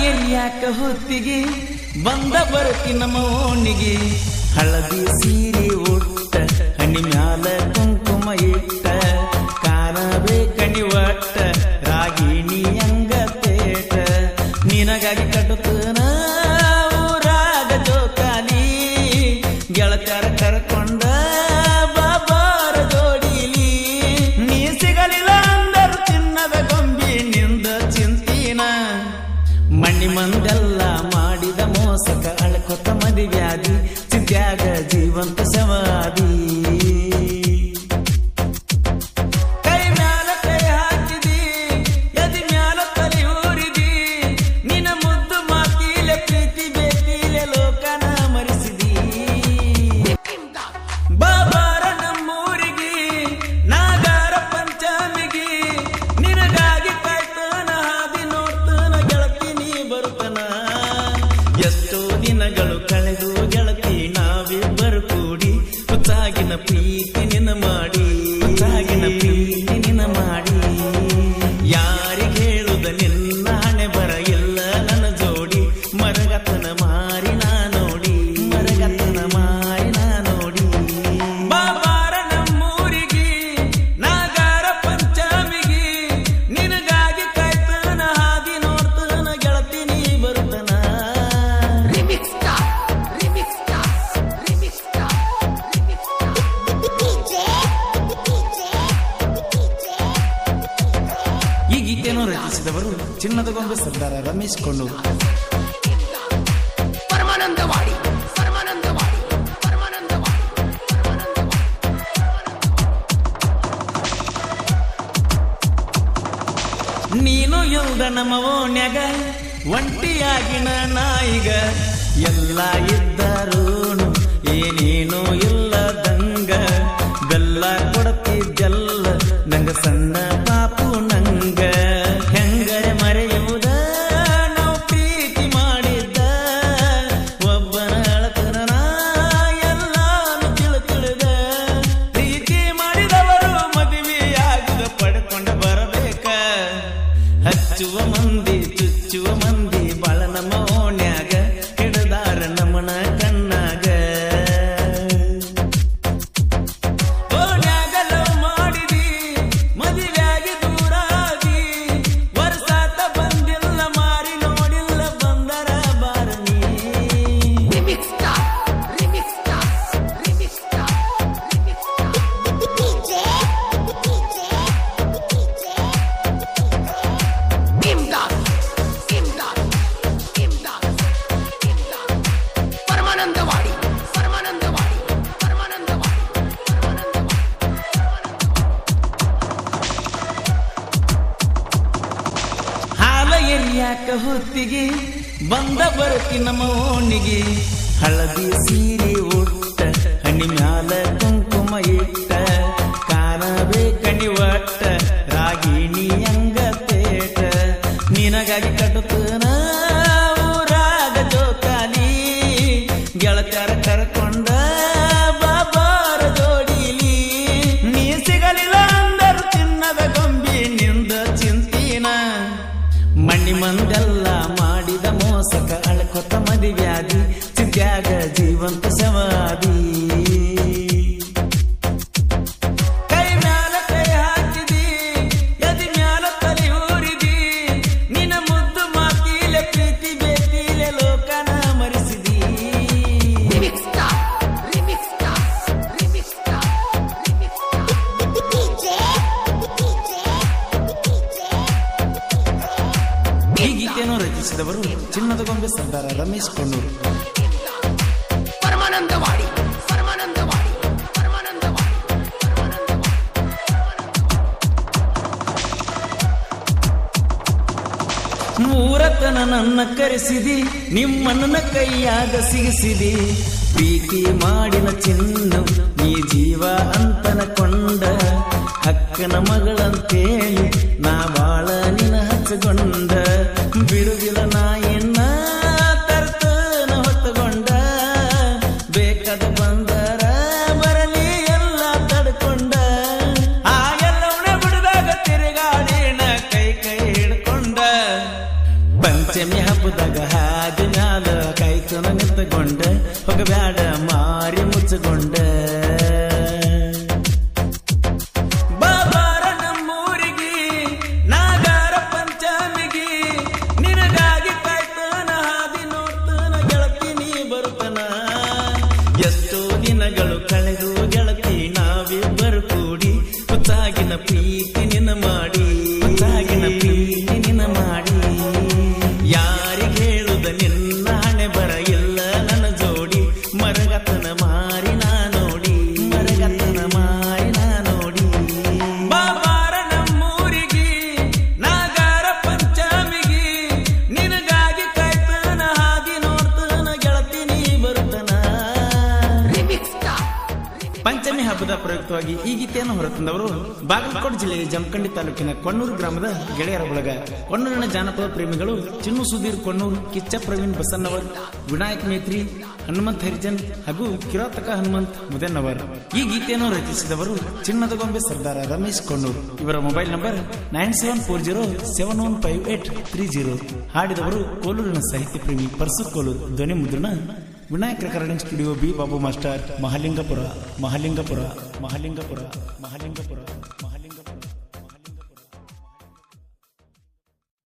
ಎರಿಯಾಕ ಹೊತ್ತಿಗೆ ಬಂದ ಬರತಿ ನಮ್ಮ ಓಣಿಗೆ ಹಳದಿ ಸೀರೆ ಉಟ್ಟ ಹಣ್ಣಿ ಮ್ಯಾಲ ಕುಂಕುಮ ಇಟ್ಟ ಕಾಣಬೇ ಕಣಿ ಒಟ್ಟ ರಾಗಿಣಿ ಅಂಗ ತೇಟ ನಿನಗಾಗಿ ಕಟ್ಟುತ್ತನ ಊರಾಗ ಜೋಕಾಲಿ ಗೆಳತ್ಯಾರ ಕರ್ಕೊಂಡ ಬಾಬಾರ ಜೋಡಿಲಿ ನೀ ಸಿಗಲಿಲ್ಲ ಅಂದರು ಚಿನ್ನದ ಗೊಂಬಿ ನಿಂದ ಚಿಂತಿನ ಮಣ್ಣಿ ಮಂದೆಲ್ಲ ಮಾಡಿದ ಮೋಸಕ ಅಳ್ಕೊತ ಮದಿವ್ಯಾದಿ ಸಿದ್ಯಾಗ ಜೀವಂತ ಶವಾದಿ ಕೈ ಮ್ಯಾಲ ಕೈ ಹಾಕಿದಿ ಎದಿ ಮ್ಯಾಲ ತಲೆ ಊರಿದಿ ನಿನ್ನ ಮುದ್ದು ಮಾತಿಲೆ ಪ್ರೀತಿ ಬೇತಿಲೆ ಲೋಕನ ಮರಿಸಿದಿ ಬಾಬಾರ ನಮ್ಮೂರಿಗೆ ನಾಗಾರ ಪಂಚಮಿಗೆ ನಿನಗಾಗಿ ಕಾಯ್ತನ ಹಾದಿ ನೋಡ್ತನ ಗೆಳತಿ ನೀ ಬರುತ್ತನ ಎಷ್ಟೋ ದಿನಗಳು ಕಳೆದು ಗೆಳತಿ ನಾವಿಬ್ಬರು ಕೂಡಿ ಹುಚ್ಚಾಗಿನ ಪ್ರೀತಿ ನಿನ್ನ ಮಾಡಿ ಯಾರಿಗೆ ಹೇಳುದ ನಿನ್ನ ಹಣೆ ಬರ ಇಲ್ಲ ನನ್ನ ಜೋಡಿ ಮರಗತನ ಮಾರಿ ನಾ ನೋಡಿ ಬಾಬಾರ ನಮ್ಮೂರಿಗೆ ನಾಗಾರ ಪಂಚಮಿಗೆ ನಿನಗಾಗಿ ಕಾಯ್ತನ ಹಾದಿ ನೋಡ್ತನ ಗೆಳತಿ ನೀ ಬರುತ್ತನ ಈ ಗೀತೆಯನ್ನು ರಚಿಸಿದವರು ಚಿನ್ನದ ಗೊಂಬೆ ಸರ್ದಾರ ರಮೇಶ್ ಕೊಂಡೂರು. ನೀನು ಇಲ್ದ ನಮ್ಮ ಓಣ್ಯಾಗ ಒಂಟಿಯಾಗಿನ ನಾಯಿಗ ಎಲ್ಲ ಇದ್ದರೂನು ಏನೇನು ಇಲ್ಲದಂಗ ಬೆಲ್ಲ ಕೊಡತಿದ್ದೆಲ್ಲ ನಂಗ ಸಣ್ಣ ಪಾಪು ನಂಗ ಹೆಂಗರೆ ಮರೆಯುವುದ ನಾವು ಪ್ರೀತಿ ಮಾಡಿದ್ದ ಒಬ್ಬನ ಅಳತನ ಎಲ್ಲಾನು ತಿಳಿದ ಪ್ರೀತಿ ಮಾಡಿದವರು ಮದುವೆಯಾಗುದ ಪಡ್ಕೊಂಡ ಬರಬೇಕ ಹಚ್ಚುವ ಮಂದಿ ಚುಚ್ಚುವ ಮಂದಿ ಬಾಳ ನಮ್ಮ ಓಣ್ಯಾಗ ಹಿಡದಾರ ನಮನ ಕಣ್ಣಾಗ ಓಣ್ಯಾಗ ಲವ್ ಮಾಡಿದಿ ಮದುವೆಯಾಗಿ ದೂರಾಗಿ ವರ್ಷಾತ ಬಂದಿಲ್ಲ ಮಾರಿ ನೋಡಿಲ್ಲ ಬಂದರ ಬಾರನಿ ಎರಿಯಾಕ ಹೊತ್ತಿಗೆ ಬಂದ ಬರತಿ ನಮ್ಮ ಓಣಿಗೆ ಹಳದಿ ಸೀರೆ ಉಟ್ಟ ಹಣ್ಣಿ ಮ್ಯಾಲ ಕುಂಕುಮ ಇಟ್ಟ ಕಾಣಬೇ ಕಣಿ ಒಟ್ಟ ರಾಗಿಣಿ ಅಂಗ ತೇಟ ನಿನಗಾಗಿ ಕಟ್ಟುತ್ತನ ಊರಾಗ ಜೋಕಾಲಿ ಗೆಳತ್ಯಾರ ಕರ್ಕೊಂಡ ಬಾಬಾರ ಜೋಡಿಲಿ ನೀ ಸಿಗಲಿಲ್ಲ ಅಂದರು ಚಿನ್ನದ ಗೊಂಬಿ ನಿಂದ ಚಿಂತಿನ ಮಣ್ಣಿ ಮಂದೆಲ್ಲ ಮಾಡಿದ ಮೋಸಕ ಅಳ್ಕೊತ ಮದಿವ್ಯಾದಿ ಸಿದ್ಯಾಗ ಜೀವಂತ ಶವಾದಿ ಕೈ ಮ್ಯಾಲ ಕೈ ಹಾಕಿದಿ ಎದಿ ಮ್ಯಾಲ ತಲೆ ಊರಿದಿ ನಿನ್ನ ಮುದ್ದು ಮಾತಿಲೆ ಪ್ರೀತಿ ಬೇತಿಲೆ ಲೋಕನ ಮರಿಸಿದಿ ಈ ಗೀತೆಯನ್ನು ರಚಿಸಿದವರು ಚಿನ್ನದ ಗೊಂಬೆ ಸರ್ದಾರ ರಮೇಶ್ ಕೊಂಡೂರು. ಮೂರತನ ನನ್ನ ಕರೆಸಿದಿ ನಿಮ್ಮನ್ನ ಕೈಯಾಗ ಸಿಗಿಸಿದಿ ಪ್ರೀತಿ ಮಾಡಿನ ಚಿನ್ನ ನೀ ಜೀವ ಅಂತನ ಕೊಂಡ ಅಕ್ಕನ ಮಗಳಂತೇಳಿ ನಾ ಬಾಳ ನಿನ ಹಚ್ಚಗೊಂಡ ಬಿಡುದಿಲ್ಲ ನಾ ಎನ್ನ ತರ್ತನ ಹೊತ್ತಗೊಂಡ ಬೇಕಾದ ಬಂದರ ಬರಲಿ ಎಲ್ಲ ತಡ್ಕೊಂಡ ಆ ಎಲ್ಲವನ್ನ ಬಿಡದಾಗ ತಿರುಗಾಡಿನ ಕೈ ಕೈ ಹಿಡ್ಕೊಂಡ ಪಂಚಮಿ ಹಬ್ಬದಾಗ ಹಾದಿ ಮ್ಯಾಲ ಕಾಯ್ತನ ನಿಂತಗೊಂಡ ಹೋಗಬ್ಯಾಡ ಮಾರಿ ಮುಚ್ಚಗೊಂಡ ಬಾಬಾರ ನಮ್ಮೂರಿಗೆ ನಾಗಾರ ಪಂಚಮಿಗೆ ನಿನಗಾಗಿ ಕಾಯ್ತನ ಹಾದಿ ನೋಡ್ತನ ಗೆಳತಿ ನೀ ಬರುತ್ತನ ಎಷ್ಟೋ ದಿನಗಳು ಕಳೆದು ಗೆಳತಿ ನಾವಿಬ್ಬರು ಕೂಡಿ ಹುಚ್ಚಾಗಿನ ಪ್ರೀತಿ ನಿನ್ನ ಮಾಡಿ ಹುಚ್ಚಾಗಿನ ಪ್ರೀತಿ ನಿನ್ನ ಮಾಡಿ ಯಾರಿಗೆ ಹೇಳುದ ನಿನ್ನ ಹಣೆ ಬರ ಇಲ್ಲ ನನ್ನ ಜೋಡಿ ಮರಗತನ ಮಾರಿ ನಾ ನೋಡಿ ಮರಗತನ ಮಾರಿ ನಾ ನೋಡಿ ಬಾಬಾರ ನಮ್ಮೂರಿಗೆ ನಾಗಾರ ಪಂಚಮಿಗೆ ನಿನಗಾಗಿ ಕಾಯ್ತನ ಹಾದಿ ನೋಡ್ತನ ಗೆಳತಿ ನೀ ಬರುತ್ತನ ಪಂಚಮಿ ಹಬ್ಬದ ಪ್ರಯುಕ್ತವಾಗಿ ಈ ಗೀತೆಯನ್ನು ಹೊರತಂದವರು ಬಾಗಲಕೋಟೆ ಜಿಲ್ಲೆಯ ಜಮಖಂಡಿ ತಾಲೂಕಿನ ಕೊಣ್ಣೂರು ಗ್ರಾಮದ ಗೆಳೆಯರ ಬಳಗ. ಕೊಣ್ಣೂರಿನ ಜಾನಪದ ಪ್ರೇಮಿಗಳು ಚಿನ್ನು ಸುಧೀರ್ ಕೊಣ್ಣೂರು, ಕಿಚ್ಚ ಪ್ರವೀಣ್ ಬಸನ್ನವರ್, ವಿನಾಯಕ್ ಮೇತ್ರಿ, ಹನುಮಂತ್ ಹರಿಜನ್ ಹಾಗೂ ಕಿರಾತಕ ಹನುಮಂತ್ ಮುದನ್ನವರ್. ಈ ಗೀತೆಯನ್ನು ರಚಿಸಿದವರು ಚಿನ್ನದ ಗೊಂಬೆ ಸರ್ದಾರ ರಮೇಶ್ ಕೊಣ್ಣೂರು. ಇವರ ಮೊಬೈಲ್ ನಂಬರ್ 9740715830. ಹಾಡಿದವರು ಕೋಲೂರಿನ ಸಾಹಿತ್ಯ ಪ್ರೇಮಿ ಪರ್ಸು ಕೋಲೂರು. ಧ್ವನಿ ಮುದ್ರಣ Vinayak recording studio, B Babu master, Mahalingapura.